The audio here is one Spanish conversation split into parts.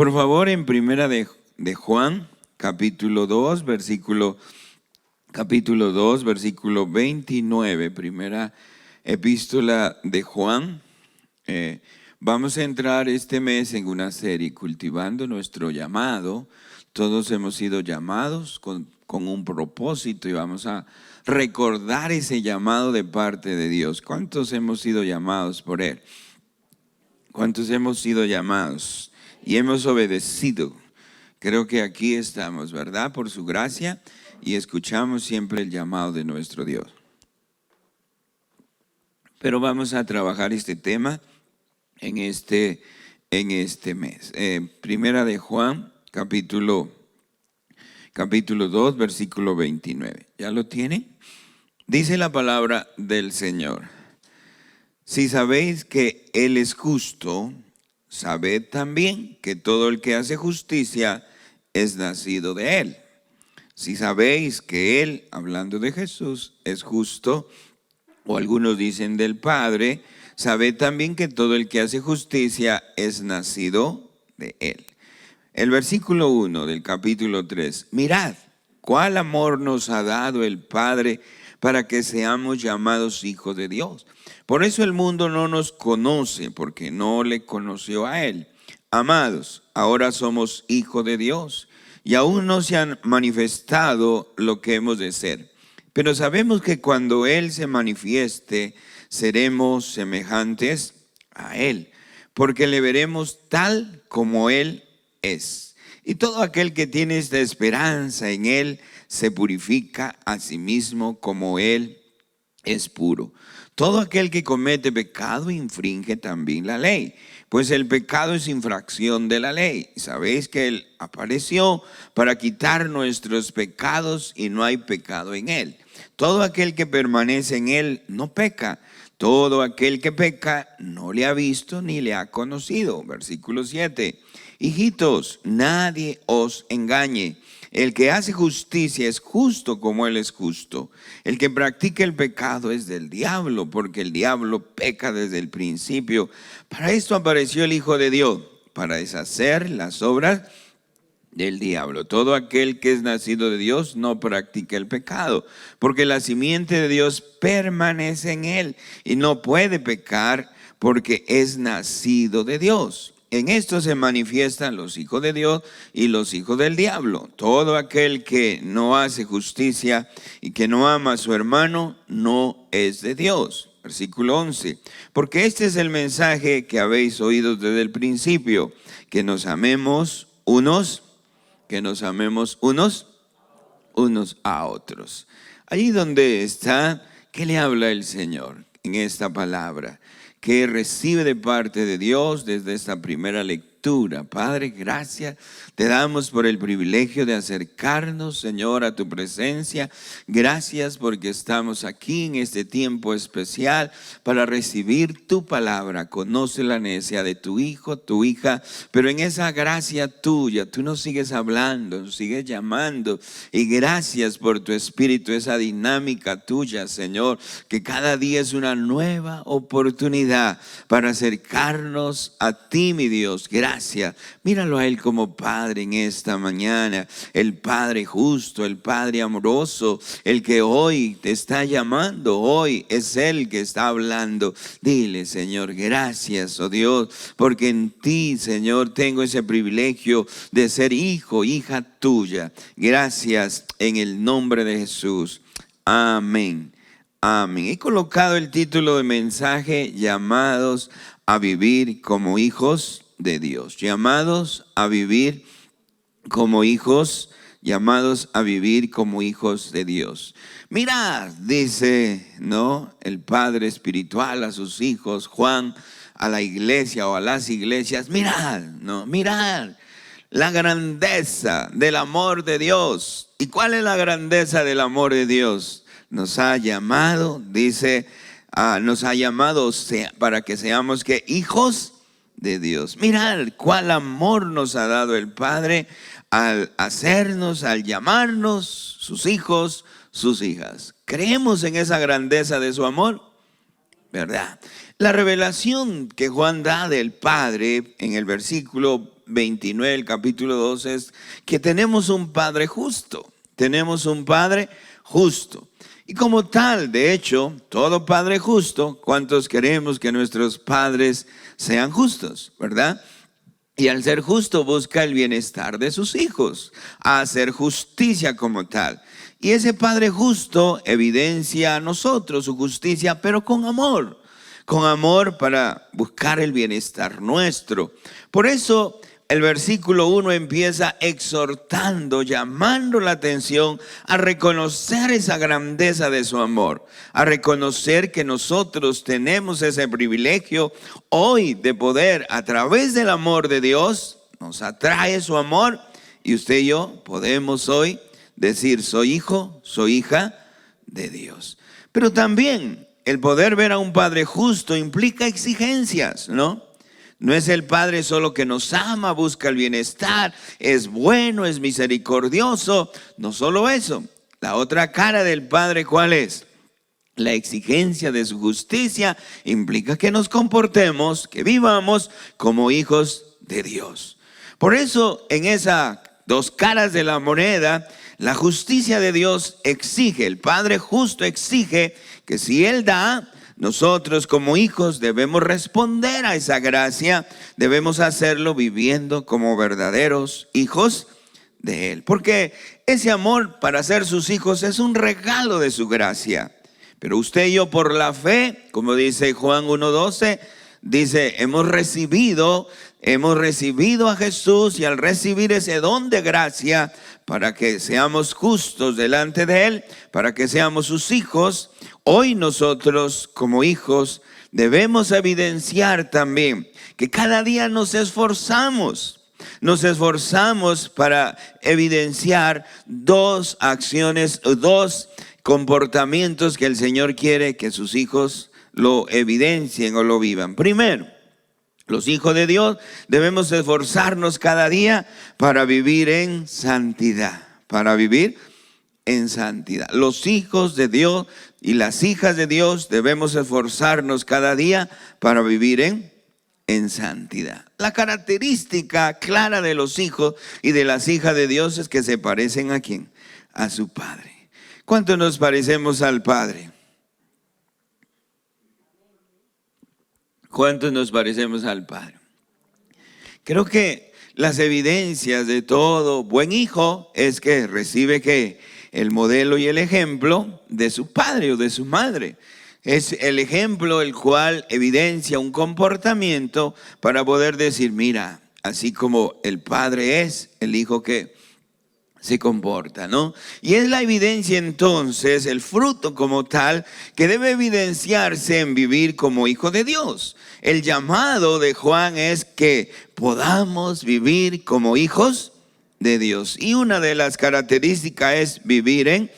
Por favor, en primera de Juan, capítulo 2, versículo 29, primera epístola de Juan. Vamos a entrar este mes en una serie cultivando nuestro llamado. Todos hemos sido llamados con un propósito y vamos a recordar ese llamado de parte de Dios. ¿Cuántos hemos sido llamados por Él? ¿Cuántos hemos sido llamados y hemos obedecido? Creo que aquí estamos, ¿verdad? Por su gracia, y escuchamos siempre el llamado de nuestro Dios. Pero vamos a trabajar este tema en este mes. Primera de Juan, capítulo 2, versículo 29. ¿Ya lo tiene? Dice la palabra del Señor: si sabéis que Él es justo, sabed también que todo el que hace justicia es nacido de Él. Si sabéis que Él, hablando de Jesús, es justo, o algunos dicen del Padre, sabed también que todo el que hace justicia es nacido de Él. El versículo 1 del capítulo 3. Mirad, cuál amor nos ha dado el Padre para que seamos llamados hijos de Dios. Por eso el mundo no nos conoce, porque no le conoció a Él. Amados, ahora somos hijos de Dios, y aún no se han manifestado lo que hemos de ser. Pero sabemos que cuando Él se manifieste, seremos semejantes a Él, porque le veremos tal como Él es. Y todo aquel que tiene esta esperanza en Él se purifica a sí mismo como Él es puro. Todo aquel que comete pecado infringe también la ley, pues el pecado es infracción de la ley. Sabéis que Él apareció para quitar nuestros pecados y no hay pecado en Él. Todo aquel que permanece en Él no peca. Todo aquel que peca no le ha visto ni le ha conocido. Versículo 7. Hijitos, nadie os engañe. El que hace justicia es justo como Él es justo. El que practica el pecado es del diablo, porque el diablo peca desde el principio. Para esto apareció el Hijo de Dios, para deshacer las obras del diablo. Todo aquel que es nacido de Dios no practica el pecado, porque la simiente de Dios permanece en él y no puede pecar porque es nacido de Dios. En esto se manifiestan los hijos de Dios y los hijos del diablo. Todo aquel que no hace justicia y que no ama a su hermano no es de Dios. Versículo 11. Porque este es el mensaje que habéis oído desde el principio, que nos amemos unos a otros. Allí donde está, ¿qué le habla el Señor en esta palabra que recibe de parte de Dios desde esta primera lectura? Padre, gracias te damos por el privilegio de acercarnos, Señor, a tu presencia. Gracias porque estamos aquí en este tiempo especial para recibir tu palabra. Conoce la necesidad de tu hijo, tu hija, pero en esa gracia tuya, tú nos sigues hablando, nos sigues llamando. Y gracias por tu espíritu, esa dinámica tuya, Señor, que cada día es una nueva oportunidad para acercarnos a ti, mi Dios. Gracias. Míralo a Él como Padre en esta mañana, el Padre justo, el Padre amoroso, el que hoy te está llamando. Hoy es Él que está hablando. Dile, Señor, gracias, oh Dios, porque en ti, Señor, tengo ese privilegio de ser hijo, hija tuya. Gracias en el nombre de Jesús. Amén. Amén. He colocado el título de mensaje: llamados a vivir como hijos de Dios. Llamados a vivir como hijos, llamados a vivir como hijos de Dios. Mirad, dice, ¿no?, el Padre espiritual a sus hijos, Juan, a la iglesia o a las iglesias. Mirad, ¿no? Mirad la grandeza del amor de Dios. ¿Y cuál es la grandeza del amor de Dios? Nos ha llamado, dice, nos ha llamado para que seamos ¿qué? Hijos de Dios. Mirad cuál amor nos ha dado el Padre al hacernos, al llamarnos sus hijos, sus hijas. ¿Creemos en esa grandeza de su amor? ¿Verdad? La revelación que Juan da del Padre en el versículo 29, el capítulo 2, es que tenemos un Padre justo. Tenemos un Padre justo. Y como tal, de hecho, todo Padre justo, ¿cuántos queremos que nuestros padres sean justos, verdad? Y al ser justo busca el bienestar de sus hijos, a hacer justicia como tal. Y ese Padre justo evidencia a nosotros su justicia, pero con amor para buscar el bienestar nuestro. Por eso el versículo 1 empieza exhortando, llamando la atención a reconocer esa grandeza de su amor, a reconocer que nosotros tenemos ese privilegio hoy de poder, a través del amor de Dios, nos atrae su amor y usted y yo podemos hoy decir, soy hijo, soy hija de Dios. Pero también el poder ver a un Padre justo implica exigencias, ¿no? No es el Padre solo que nos ama, busca el bienestar, es bueno, es misericordioso. No solo eso, la otra cara del Padre, ¿cuál es? La exigencia de su justicia implica que nos comportemos, que vivamos como hijos de Dios. Por eso, en esas dos caras de la moneda, la justicia de Dios exige, el Padre justo exige que si Él da, nosotros como hijos debemos responder a esa gracia, debemos hacerlo viviendo como verdaderos hijos de Él. Porque ese amor para ser sus hijos es un regalo de su gracia. Pero usted y yo por la fe, como dice Juan 1:12, dice, hemos recibido a Jesús y al recibir ese don de gracia para que seamos justos delante de Él, para que seamos sus hijos, hoy nosotros como hijos debemos evidenciar también que cada día nos esforzamos para evidenciar dos acciones, dos comportamientos que el Señor quiere que sus hijos lo evidencien o lo vivan. Primero, los hijos de Dios debemos esforzarnos cada día para vivir en santidad, Los hijos de Dios y las hijas de Dios debemos esforzarnos cada día para vivir en santidad. La característica clara de los hijos y de las hijas de Dios es que se parecen ¿a quién? A su Padre. ¿Cuánto nos parecemos al Padre? ¿Cuántos nos parecemos al Padre? Creo que las evidencias de todo buen hijo es que recibe el modelo y el ejemplo de su padre o de su madre. Es el ejemplo el cual evidencia un comportamiento para poder decir, mira, así como el padre es, el hijo que se comporta, ¿no? Y es la evidencia entonces, el fruto como tal, que debe evidenciarse en vivir como hijo de Dios. El llamado de Juan es que podamos vivir como hijos de Dios. Y una de las características es vivir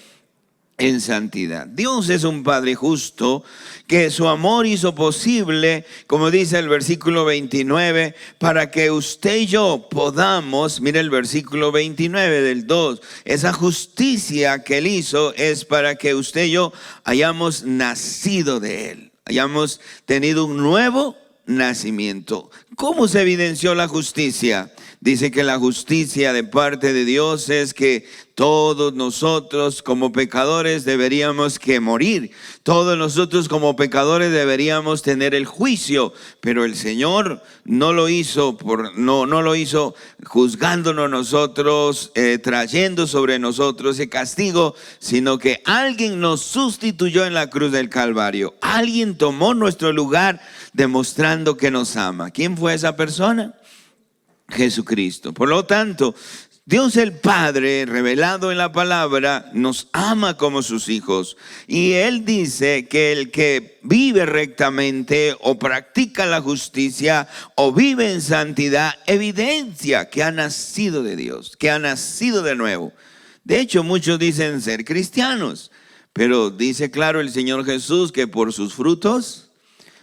en santidad. Dios es un Padre justo que su amor hizo posible, como dice el versículo 29, para que usted y yo podamos, mire el versículo 29 del 2, esa justicia que Él hizo es para que usted y yo hayamos nacido de Él, hayamos tenido un nuevo nacimiento. ¿Cómo se evidenció la justicia? Dice que la justicia de parte de Dios es que todos nosotros como pecadores deberíamos que morir. Todos nosotros como pecadores deberíamos tener el juicio. Pero el Señor no lo hizo no lo hizo juzgándonos nosotros, trayendo sobre nosotros ese castigo, sino que alguien nos sustituyó en la cruz del Calvario. Alguien tomó nuestro lugar demostrando que nos ama. ¿Quién fue esa persona? Jesucristo. Por lo tanto, Dios el Padre, revelado en la palabra, nos ama como sus hijos. Y Él dice que el que vive rectamente o practica la justicia o vive en santidad, evidencia que ha nacido de Dios, que ha nacido de nuevo. De hecho, muchos dicen ser cristianos, pero dice claro el Señor Jesús que por sus frutos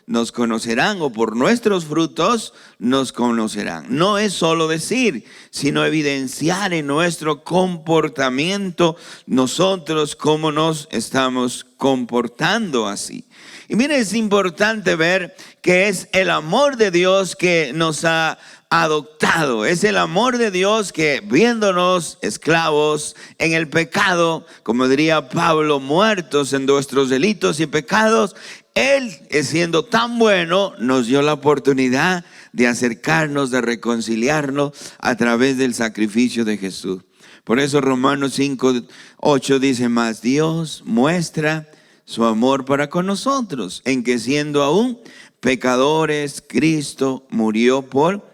nos conocerán, o por nuestros frutos nos conocerán. No es solo decir, sino evidenciar en nuestro comportamiento nosotros cómo nos estamos comportando así. Y mire, es importante ver que es el amor de Dios que nos ha adoptado. Es el amor de Dios que, viéndonos esclavos en el pecado, como diría Pablo, muertos en nuestros delitos y pecados, Él, siendo tan bueno, nos dio la oportunidad de acercarnos, de reconciliarnos a través del sacrificio de Jesús. Por eso Romanos 5:8 dice más: Dios muestra su amor para con nosotros, en que siendo aún pecadores, Cristo murió por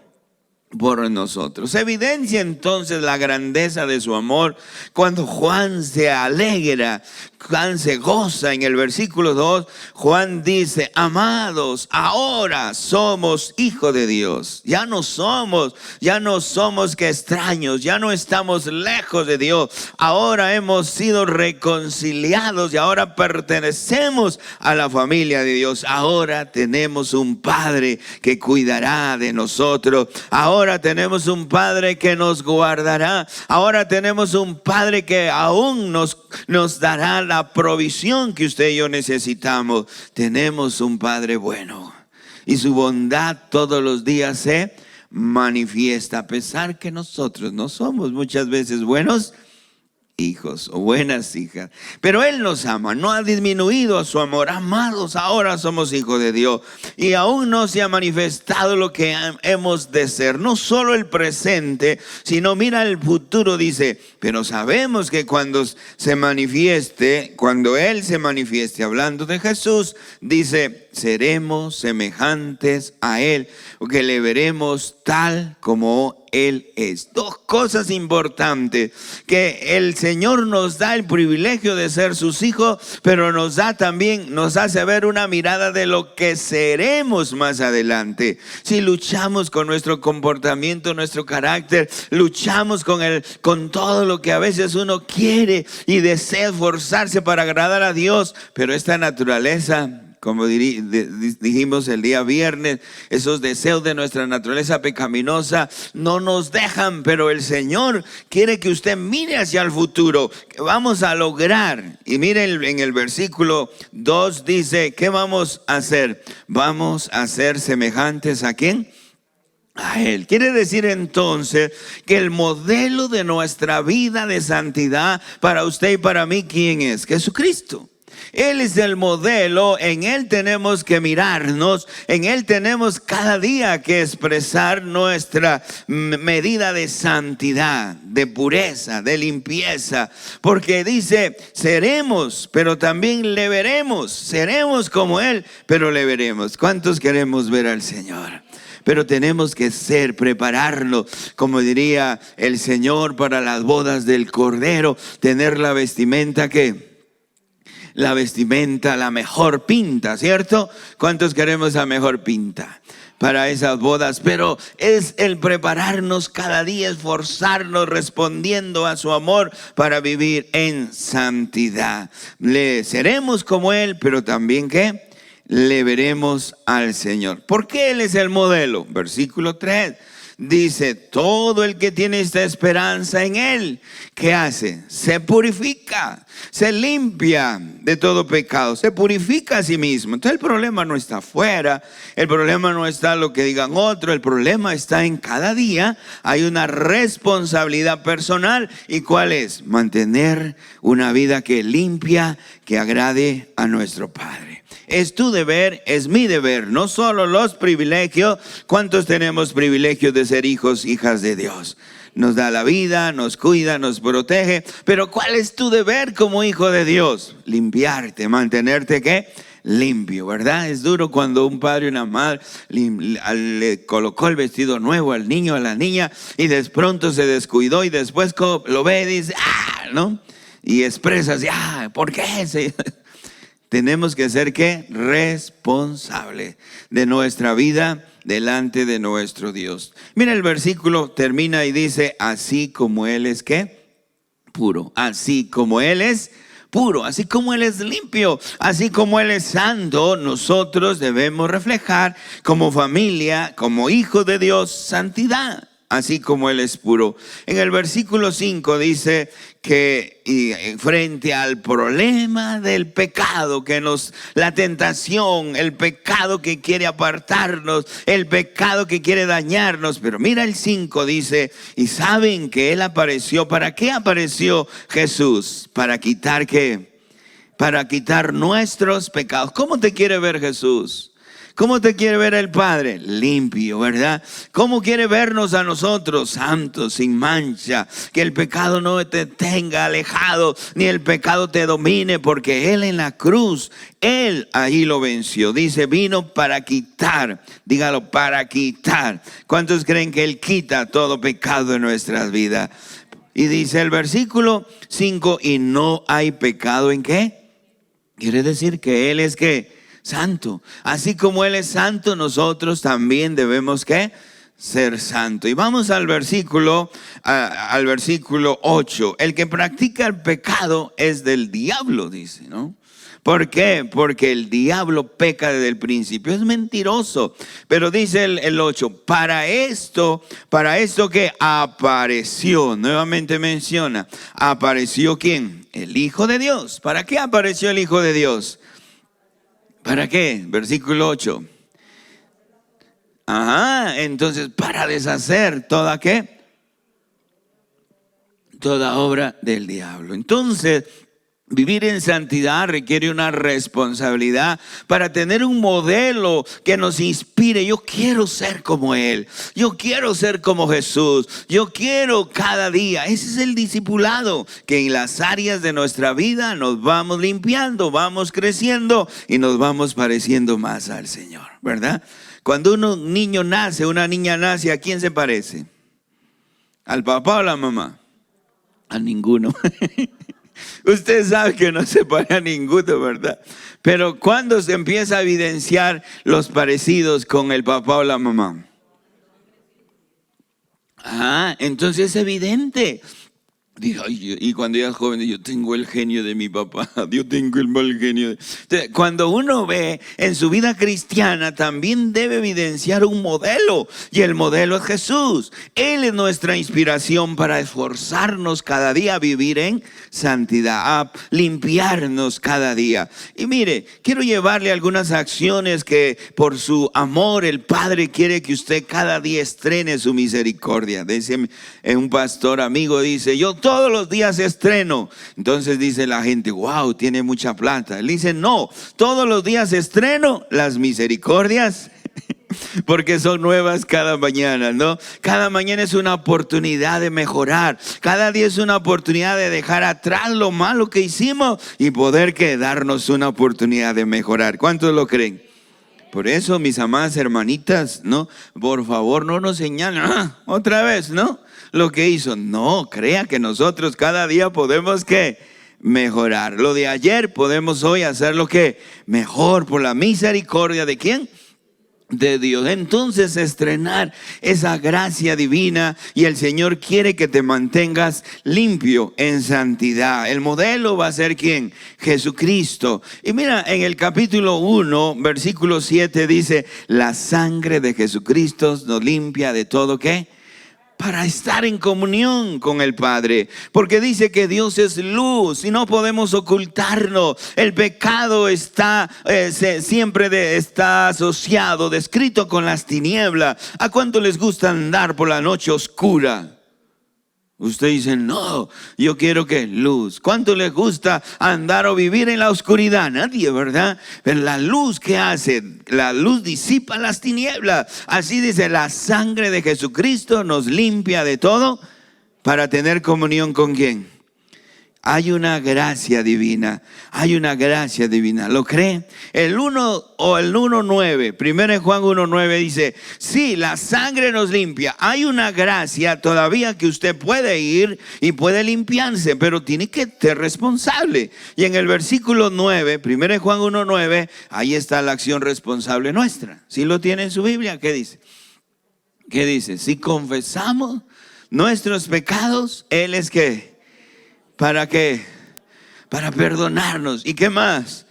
nosotros. Evidencia entonces la grandeza de su amor cuando Juan se alegra, Juan se goza. En el versículo 2, Juan dice: amados, ahora somos hijos de Dios. Ya no somos que extraños, ya no estamos lejos de Dios. Ahora hemos sido reconciliados y ahora pertenecemos a la familia de Dios. Ahora tenemos un Padre que cuidará de nosotros. Ahora tenemos un Padre que nos guardará. Ahora tenemos un Padre que aún nos dará la provisión que usted y yo necesitamos. Tenemos un Padre bueno y su bondad todos los días se manifiesta, a pesar que nosotros no somos muchas veces buenos hijos o buenas hijas, pero Él nos ama, no ha disminuido su amor. Amados, ahora somos hijos de Dios y aún no se ha manifestado lo que hemos de ser, no solo el presente, sino mira el futuro. Dice: pero sabemos que cuando Él se manifieste, hablando de Jesús, dice: seremos semejantes a Él, porque le veremos tal como Él es. Dos cosas importantes: que el Señor nos da el privilegio de ser sus hijos, pero nos hace ver una mirada de lo que seremos más adelante. Si luchamos con nuestro comportamiento, nuestro carácter, luchamos con todo lo que a veces uno quiere y desea esforzarse para agradar a Dios, pero esta naturaleza, como dijimos el día viernes, esos deseos de nuestra naturaleza pecaminosa no nos dejan. Pero el Señor quiere que usted mire hacia el futuro, que vamos a lograr. Y miren, en el versículo 2 dice: ¿qué vamos a hacer? Vamos a ser semejantes ¿a quién? A Él. Quiere decir entonces que el modelo de nuestra vida de santidad para usted y para mí, ¿quién es? Jesucristo. Él es el modelo, en Él tenemos que mirarnos, en Él tenemos cada día que expresar nuestra medida de santidad, de pureza, de limpieza, porque dice: seremos, pero también le veremos. Seremos como Él, pero le veremos. ¿Cuántos queremos ver al Señor? Pero tenemos que prepararnos, como diría el Señor, para las bodas del Cordero, tener la vestimenta la mejor pinta, ¿cierto? ¿Cuántos queremos la mejor pinta para esas bodas? Pero es el prepararnos cada día, esforzarnos respondiendo a su amor para vivir en santidad. Le seremos como Él, pero también ¿qué? Le veremos al Señor. ¿Por qué Él es el modelo? Versículo 3. Dice: todo el que tiene esta esperanza en Él, ¿qué hace? Se purifica, se limpia de todo pecado, se purifica a sí mismo. Entonces el problema no está afuera, el problema no está en lo que digan otros, el problema está en cada día. Hay una responsabilidad personal. ¿Y cuál es? Mantener una vida que limpia, que agrade a nuestro Padre. Es tu deber, es mi deber, no solo los privilegios. ¿Cuántos tenemos privilegios de ser hijos, hijas de Dios? Nos da la vida, nos cuida, nos protege. Pero ¿cuál es tu deber como hijo de Dios? Limpiarte, mantenerte ¿qué? Limpio, ¿verdad? Es duro cuando un padre y una madre le colocó el vestido nuevo al niño, a la niña, y de pronto se descuidó y después lo ve y dice: ¿no? Y expresas: ¿por qué? Tenemos que ser ¿qué? Responsables de nuestra vida delante de nuestro Dios. Mira, el versículo termina y dice: así como Él es ¿qué? Puro. Así como Él es puro, así como Él es limpio, así como Él es santo, nosotros debemos reflejar como familia, como hijos de Dios, santidad. así como Él es puro. En el versículo 5 dice que frente al problema del pecado, la tentación, el pecado que quiere apartarnos, el pecado que quiere dañarnos, pero mira el 5 dice, y saben que Él apareció. ¿Para qué apareció Jesús? Para quitar ¿qué? Para quitar nuestros pecados. ¿Cómo te quiere ver Jesús? ¿Cómo te quiere ver el Padre? Limpio, ¿verdad? ¿Cómo quiere vernos a nosotros? Santos, sin mancha. Que el pecado no te tenga alejado, ni el pecado te domine, porque Él en la cruz, Él ahí lo venció. Dice, vino para quitar, dígalo, para quitar. ¿Cuántos creen que Él quita todo pecado en nuestras vidas? Y dice el versículo 5, y no hay pecado ¿en qué? Quiere decir que Él es ¿qué? Santo. Así como Él es santo, nosotros también debemos ¿qué? Ser santo. Y vamos al versículo 8. El que practica el pecado es del diablo, dice, ¿no? ¿Por qué? Porque el diablo peca desde el principio, es mentiroso. Pero dice el 8, para esto que apareció, nuevamente menciona, ¿apareció quién? El Hijo de Dios. ¿Para qué apareció el Hijo de Dios? ¿Para qué? Versículo 8. Entonces para deshacer toda ¿qué? Toda obra del diablo. Entonces, vivir en santidad requiere una responsabilidad para tener un modelo que nos inspire. Yo quiero ser como Él. Yo quiero ser como Jesús. Yo quiero cada día. Ese es el discipulado, que en las áreas de nuestra vida nos vamos limpiando, vamos creciendo y nos vamos pareciendo más al Señor, ¿verdad? Cuando un niño nace, una niña nace, ¿a quién se parece? ¿Al papá o a la mamá? A ninguno. Usted sabe que no se parece a ninguno, ¿verdad? Pero ¿cuándo se empieza a evidenciar los parecidos con el papá o la mamá? Entonces es evidente. Y cuando ya es joven, yo tengo el genio de mi papá, yo tengo el mal genio. Entonces, cuando uno ve en su vida cristiana, también debe evidenciar un modelo, y el modelo es Jesús. Él es nuestra inspiración para esforzarnos cada día a vivir en santidad, a limpiarnos cada día. Y mire, quiero llevarle algunas acciones que por su amor el Padre quiere que usted cada día estrene su misericordia. Dice un pastor amigo, dice, yo todos los días estreno. Entonces dice la gente, wow, tiene mucha plata. Él dice, no, todos los días estreno las misericordias porque son nuevas cada mañana, ¿no? Cada mañana es una oportunidad de mejorar. Cada día es una oportunidad de dejar atrás lo malo que hicimos y poder darnos una oportunidad de mejorar. ¿Cuántos lo creen? Por eso, mis amadas hermanitas, ¿no? Por favor, no nos señalen otra vez, ¿no? Lo que hizo. No, crea que nosotros cada día podemos mejorar. Lo de ayer podemos hoy hacer lo que mejor por la misericordia ¿de quién? De Dios. Entonces estrenar esa gracia divina, y el Señor quiere que te mantengas limpio en santidad. El modelo va a ser ¿quién? Jesucristo. Y mira, en el capítulo 1 versículo 7 dice, la sangre de Jesucristo nos limpia de todo ¿qué? Para estar en comunión con el Padre, porque dice que Dios es luz y no podemos ocultarnos. El pecado siempre está asociado, descrito con las tinieblas. ¿A cuánto les gusta andar por la noche oscura? Usted dice, no, yo quiero que luz. ¿Cuánto les gusta andar o vivir en la oscuridad? Nadie, ¿verdad? Pero la luz, ¿qué hace? La luz disipa las tinieblas. Así dice, la sangre de Jesucristo nos limpia de todo para tener comunión ¿con quién? Hay una gracia divina, ¿lo cree? El 1:9, 1 Juan 1:9 dice, sí, la sangre nos limpia. Hay una gracia todavía que usted puede ir y puede limpiarse, pero tiene que ser responsable. Y en el versículo 9, 1 Juan 1:9, ahí está la acción responsable nuestra. ¿Sí lo tiene en su Biblia? ¿Qué dice? ¿Qué dice? Si confesamos nuestros pecados, Él es ¿qué? ¿Para qué? Para perdonarnos. ¿Y qué más?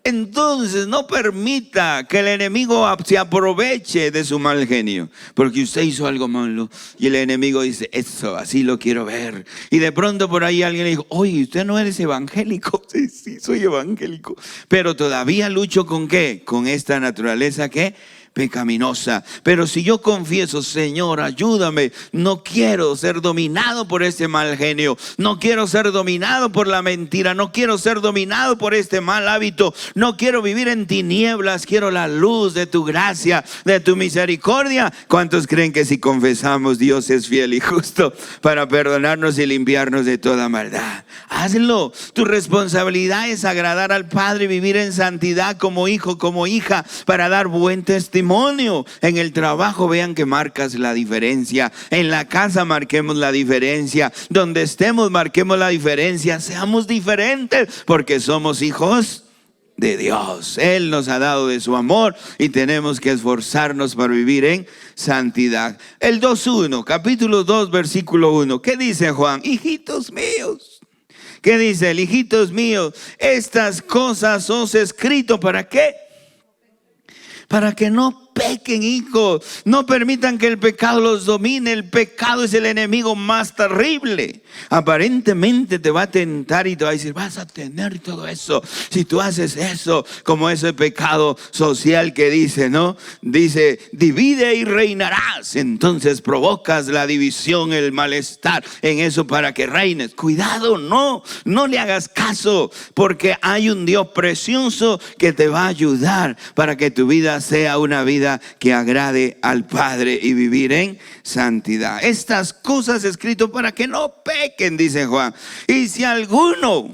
Entonces no permita que el enemigo se aproveche de su mal genio, porque usted hizo algo malo y el enemigo dice, eso, así lo quiero ver. Y de pronto por ahí alguien le dijo, oye, ¿usted no eres evangélico? Sí, sí, soy evangélico. Pero todavía lucho ¿con qué? Con esta naturaleza que pecaminosa. Pero si yo confieso, Señor, ayúdame, no quiero ser dominado por este mal genio, no quiero ser dominado por la mentira, no quiero ser dominado por este mal hábito, no quiero vivir en tinieblas, quiero la luz de tu gracia, de tu misericordia. ¿Cuántos creen que si confesamos, Dios es fiel y justo para perdonarnos y limpiarnos de toda maldad? Hazlo. Tu responsabilidad es agradar al Padre, vivir en santidad como hijo, como hija, para dar buen testimonio. En el trabajo vean que marcas la diferencia, en la casa marquemos la diferencia, donde estemos marquemos la diferencia, seamos diferentes porque somos hijos de Dios. Él nos ha dado de su amor y tenemos que esforzarnos para vivir en santidad. El 2:1, capítulo 2, versículo 1. ¿Qué dice Juan? Hijitos míos. ¿Qué dice el hijitos míos? Estas cosas os he escrito, ¿para qué? Para que no pequen, hijos. No permitan que el pecado los domine. El pecado es el enemigo más terrible. Aparentemente te va a tentar y te va a decir, vas a tener todo eso si tú haces eso, como ese pecado social que dice, ¿no? Dice, divide y reinarás. Entonces provocas la división, el malestar en eso para que reines. Cuidado, no le hagas caso, porque hay un Dios precioso que te va a ayudar para que tu vida sea una vida que agrade al Padre y vivir en santidad. Estas cosas escrito para que no pequen, dice Juan. Y si alguno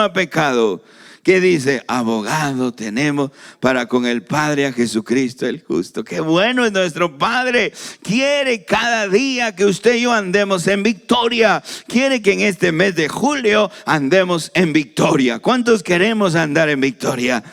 ha pecado, ¿qué dice? Abogado tenemos para con el Padre, a Jesucristo el justo. Qué bueno es nuestro Padre. Quiere cada día que usted y yo andemos en victoria. Quiere que en este mes de julio andemos en victoria. ¿Cuántos queremos andar en victoria?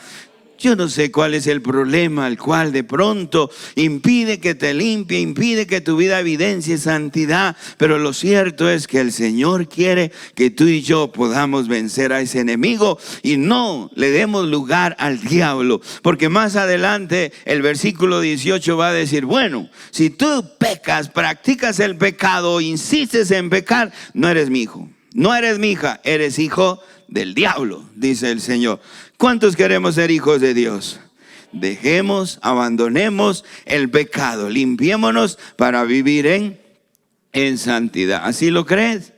Yo no sé cuál es el problema al cual de pronto impide que te limpie, impide que tu vida evidencie santidad. Pero lo cierto es que el Señor quiere que tú y yo podamos vencer a ese enemigo y no le demos lugar al diablo. Porque más adelante el versículo 18 va a decir, bueno, si tú pecas, practicas el pecado, insistes en pecar, no eres mi hijo, no eres mi hija, eres hijo del diablo, dice el Señor. ¿Cuántos queremos ser hijos de Dios? Dejemos, abandonemos el pecado, limpiémonos para vivir en santidad. ¿Así lo crees?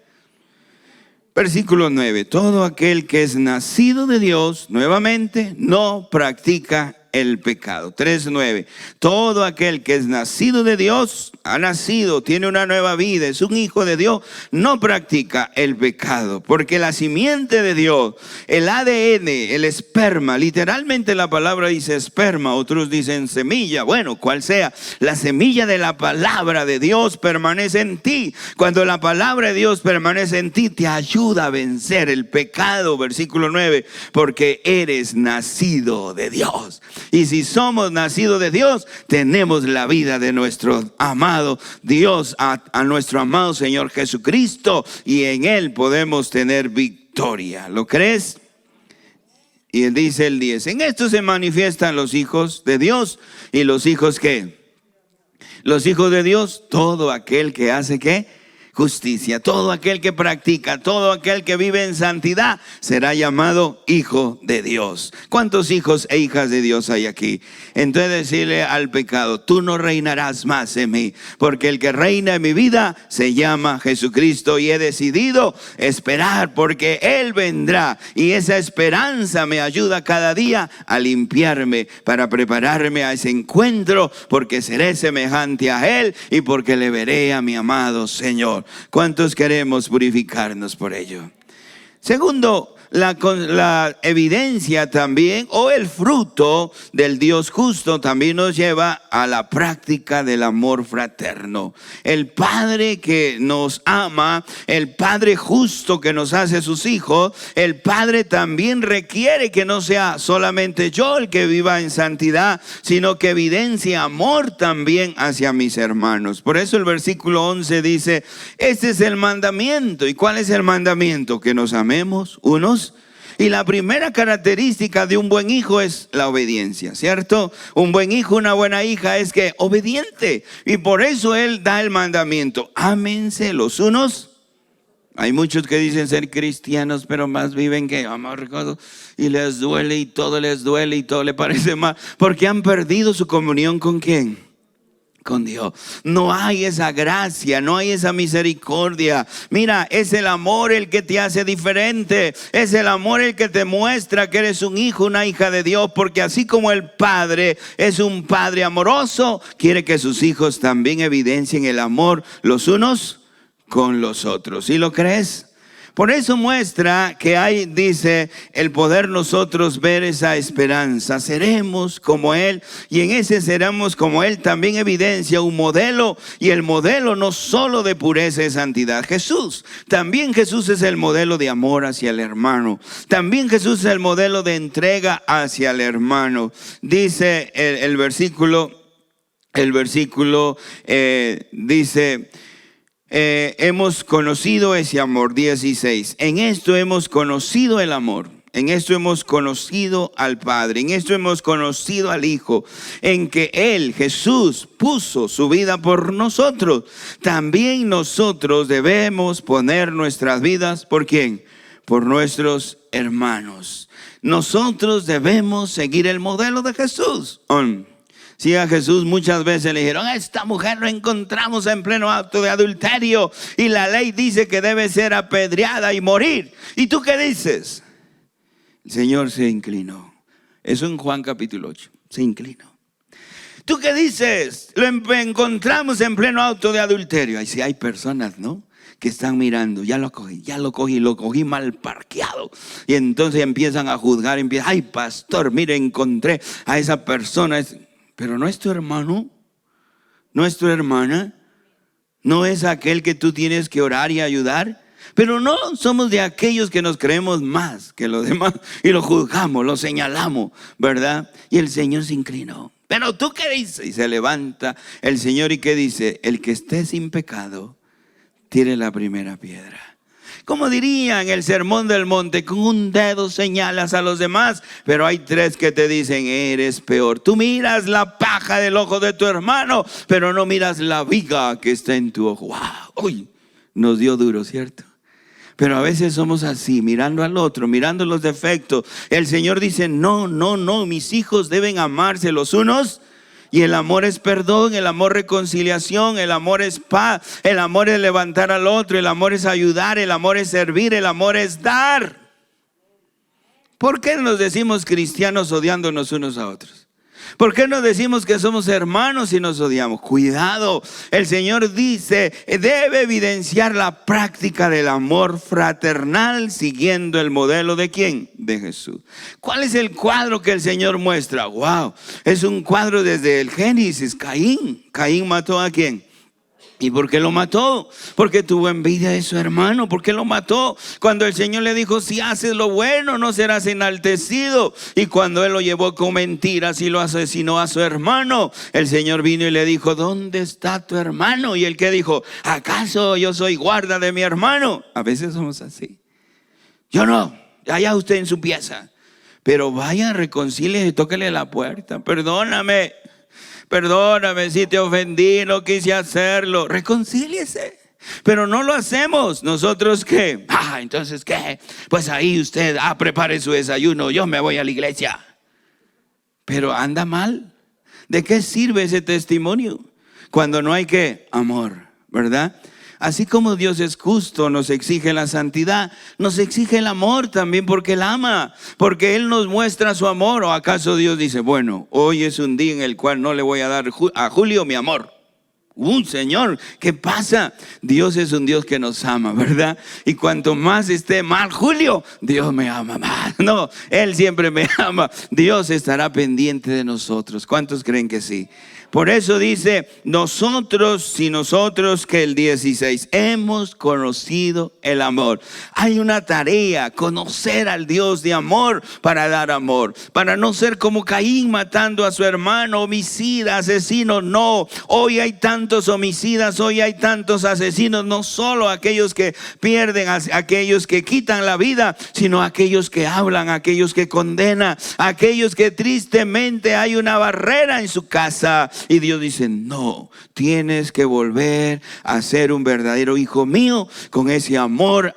Versículo 9. Todo aquel que es nacido de Dios, nuevamente, no practica el pecado. 3:9. Todo aquel que es nacido de Dios, ha nacido, tiene una nueva vida, es un hijo de Dios, no practica el pecado, porque la simiente de Dios, el ADN, el esperma, literalmente la palabra dice esperma, otros dicen semilla, bueno, cual sea, la semilla de la palabra de Dios permanece en ti. Cuando la palabra de Dios permanece en ti, te ayuda a vencer el pecado. Versículo 9, porque eres nacido de Dios. Y si somos nacidos de Dios, tenemos la vida de nuestro amado Dios, a nuestro amado Señor Jesucristo, y en Él podemos tener victoria. ¿Lo crees? Y él dice el 10, en esto se manifiestan los hijos de Dios. ¿Y los hijos qué? Los hijos de Dios, todo aquel que hace ¿qué? Justicia. Todo aquel que practica, todo aquel que vive en santidad será llamado hijo de Dios. ¿Cuántos hijos e hijas de Dios hay aquí? Entonces decirle al pecado, tú no reinarás más en mí, porque el que reina en mi vida se llama Jesucristo, y he decidido esperar porque Él vendrá, y esa esperanza me ayuda cada día a limpiarme para prepararme a ese encuentro, porque seré semejante a Él y porque le veré a mi amado Señor. ¿Cuántos queremos purificarnos por ello? Segundo, la evidencia también, o el fruto del Dios justo, también nos lleva a la práctica del amor fraterno. El Padre que nos ama, el Padre justo que nos hace sus hijos, el Padre también requiere que no sea solamente yo el que viva en santidad, sino que evidencie amor también hacia mis hermanos. Por eso el versículo 11 dice, este es el mandamiento. ¿Y cuál es el mandamiento? Que nos amemos unos Y la primera característica de un buen hijo es la obediencia, ¿cierto? Un buen hijo, una buena hija es que obediente. Y por eso Él da el mandamiento: ámense los unos. Hay muchos que dicen ser cristianos, pero más viven que amargados, y les duele y todo les duele y todo les parece mal, porque han perdido su comunión ¿con quién? Con Dios. No hay esa gracia, no hay esa misericordia. Mira, es el amor el que te hace diferente. Es el amor el que te muestra que eres un hijo, una hija de Dios. Porque así como el Padre es un Padre amoroso, quiere que sus hijos también evidencien el amor los unos con los otros. ¿Sí lo crees? Por eso muestra que hay, dice, el poder nosotros ver esa esperanza. Seremos como Él, y en ese seremos como Él también evidencia un modelo, y el modelo no solo de pureza y santidad. Jesús, también Jesús es el modelo de amor hacia el hermano. También Jesús es el modelo de entrega hacia el hermano. Dice el versículo dice: hemos conocido ese amor. 16. En esto hemos conocido el amor. En esto hemos conocido al Padre. En esto hemos conocido al Hijo. En que Él, Jesús, puso su vida por nosotros. También nosotros debemos poner nuestras vidas, ¿por quién? Por nuestros hermanos. Nosotros debemos seguir el modelo de Jesús. Sí, a Jesús muchas veces le dijeron: esta mujer la encontramos en pleno acto de adulterio y la ley dice que debe ser apedreada y morir. ¿Y tú qué dices? El Señor se inclinó. Eso en Juan capítulo 8. Se inclinó. ¿Tú qué dices? Lo encontramos en pleno acto de adulterio. Ahí sí hay personas, ¿no?, que están mirando: ya lo cogí mal parqueado. Y entonces empiezan a juzgar, ay pastor, mire, encontré a esa persona. Pero no es tu hermano, no es tu hermana, no es aquel que tú tienes que orar y ayudar. Pero no somos de aquellos que nos creemos más que los demás y lo juzgamos, lo señalamos, ¿verdad? Y el Señor se inclinó. ¿Pero tú qué dices? Y se levanta el Señor y ¿qué dice? El que esté sin pecado, tire la primera piedra. Como diría en el Sermón del Monte, con un dedo señalas a los demás, pero hay tres que te dicen: eres peor. Tú miras la paja del ojo de tu hermano, pero no miras la viga que está en tu ojo. ¡Wow! Uy, nos dio duro, ¿cierto? Pero a veces somos así, mirando al otro, mirando los defectos. El Señor dice: no, mis hijos deben amarse los unos. Y el amor es perdón, el amor reconciliación, el amor es paz, el amor es levantar al otro, el amor es ayudar, el amor es servir, el amor es dar. ¿Por qué nos decimos cristianos odiándonos unos a otros? ¿Por qué nos decimos que somos hermanos y nos odiamos? Cuidado, el Señor dice: debe evidenciar la práctica del amor fraternal siguiendo el modelo ¿de quién? De Jesús. ¿Cuál es el cuadro que el Señor muestra? Wow, es un cuadro desde el Génesis. Caín mató ¿a quién? ¿Y por qué lo mató? Porque tuvo envidia de su hermano. ¿Por qué lo mató? Cuando el Señor le dijo: si haces lo bueno no serás enaltecido. Y cuando él lo llevó con mentiras y lo asesinó a su hermano, el Señor vino y le dijo: ¿dónde está tu hermano? Y él que dijo: ¿acaso yo soy guarda de mi hermano? A veces somos así. Yo no, allá usted en su pieza. Pero vaya, reconcíliese y tóquele la puerta. Perdóname si te ofendí, no quise hacerlo. Reconcíliese. Pero no lo hacemos. ¿Nosotros qué? ¿Entonces qué? Pues ahí usted, prepare su desayuno, yo me voy a la iglesia. Pero anda mal. ¿De qué sirve ese testimonio? Cuando no hay ¿qué? Amor, ¿verdad? Así como Dios es justo, nos exige la santidad, nos exige el amor también, porque Él ama, porque Él nos muestra su amor. ¿O acaso Dios dice: bueno, hoy es un día en el cual no le voy a dar a Julio mi amor? Señor, ¿qué pasa? Dios es un Dios que nos ama, ¿verdad? Y cuanto más esté mal Julio, Dios me ama más. No, Él siempre me ama. Dios estará pendiente de nosotros. ¿Cuántos creen que sí? Por eso dice, si nosotros que el 16, hemos conocido el amor. Hay una tarea, conocer al Dios de amor para dar amor. Para no ser como Caín matando a su hermano, homicida, asesino. No, hoy hay tantos homicidas, hoy hay tantos asesinos. No solo aquellos que pierden, aquellos que quitan la vida, sino aquellos que hablan, aquellos que condenan, aquellos que tristemente hay una barrera en su casa. Y Dios dice, no, tienes que volver a ser un verdadero hijo mío con ese amor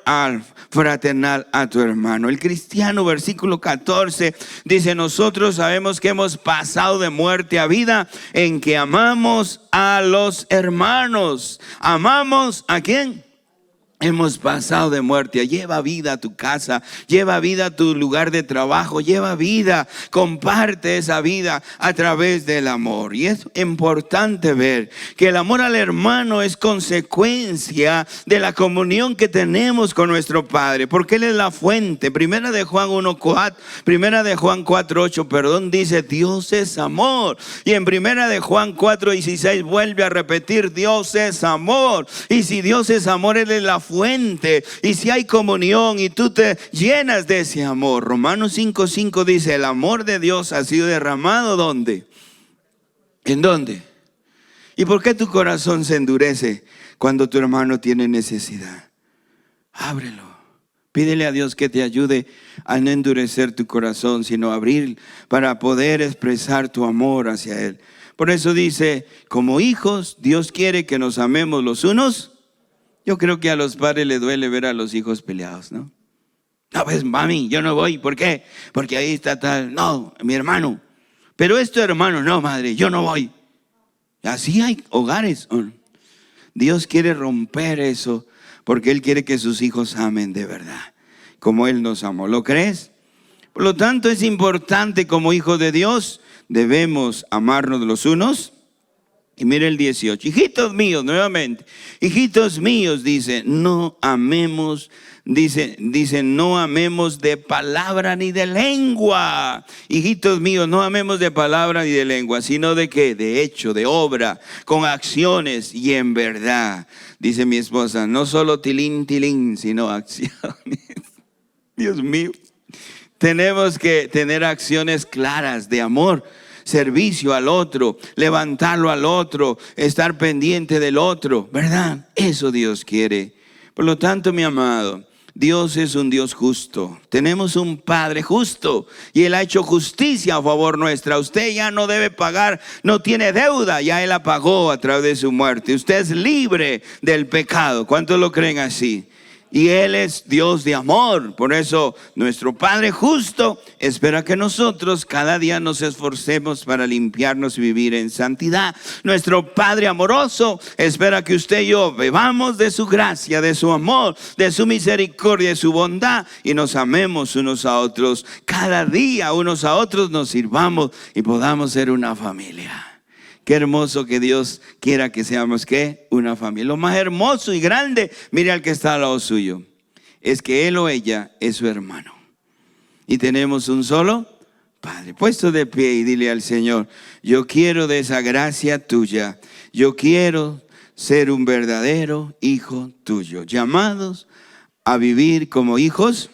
fraternal a tu hermano. El cristiano, versículo 14, dice, nosotros sabemos que hemos pasado de muerte a vida en que amamos a los hermanos. ¿Amamos a quién? Hemos pasado de muerte. Lleva vida a tu casa, lleva vida a tu lugar de trabajo, lleva vida, comparte esa vida a través del amor. Y es importante ver que el amor al hermano es consecuencia de la comunión que tenemos con nuestro Padre, porque Él es la fuente. Primera de Juan 4:8, dice, Dios es amor. Y en Primera de Juan 4:16 vuelve a repetir, Dios es amor. Y si Dios es amor, Él es la fuente. Y si hay comunión y tú te llenas de ese amor. Romanos 5:5 dice, el amor de Dios ha sido derramado ¿dónde? ¿En dónde? ¿Y por qué tu corazón se endurece cuando tu hermano tiene necesidad? Ábrelo. Pídele a Dios que te ayude a no endurecer tu corazón, sino abrir para poder expresar tu amor hacia Él. Por eso dice, como hijos, Dios quiere que nos amemos los unos. Yo creo que a los padres les duele ver a los hijos peleados, ¿no? No, pues mami, yo no voy. ¿Por qué? Porque ahí está tal. No, mi hermano. Pero es tu hermano. No, madre, yo no voy. Así hay hogares. Dios quiere romper eso porque Él quiere que sus hijos amen de verdad, como Él nos amó. ¿Lo crees? Por lo tanto, es importante como hijos de Dios, debemos amarnos los unos. Y mire el 18, hijitos míos, nuevamente, hijitos míos, dice, no amemos, dice, no amemos de palabra ni de lengua. Hijitos míos, no amemos de palabra ni de lengua, sino de qué, de hecho, de obra, con acciones y en verdad. Dice mi esposa, no solo tilín, tilín, sino acciones. Dios mío, tenemos que tener acciones claras de amor. Servicio al otro, levantarlo al otro, estar pendiente del otro, ¿verdad? Eso Dios quiere. Por lo tanto, mi amado, Dios es un Dios justo. Tenemos un Padre justo y Él ha hecho justicia a favor nuestra. Usted ya no debe pagar, no tiene deuda, ya Él la pagó a través de su muerte. Usted es libre del pecado. ¿Cuántos lo creen así? Y Él es Dios de amor. Por eso nuestro Padre justo espera que nosotros cada día nos esforcemos para limpiarnos y vivir en santidad. Nuestro Padre amoroso espera que usted y yo bebamos de su gracia, de su amor, de su misericordia, de su bondad y nos amemos unos a otros. Cada día unos a otros nos sirvamos y podamos ser una familia. Qué hermoso que Dios quiera que seamos, ¿qué? Una familia. Lo más hermoso y grande, mire al que está al lado suyo, es que él o ella es su hermano. Y tenemos un solo Padre. Puesto de pie y dile al Señor, yo quiero de esa gracia tuya. Yo quiero ser un verdadero hijo tuyo, llamados a vivir como hijos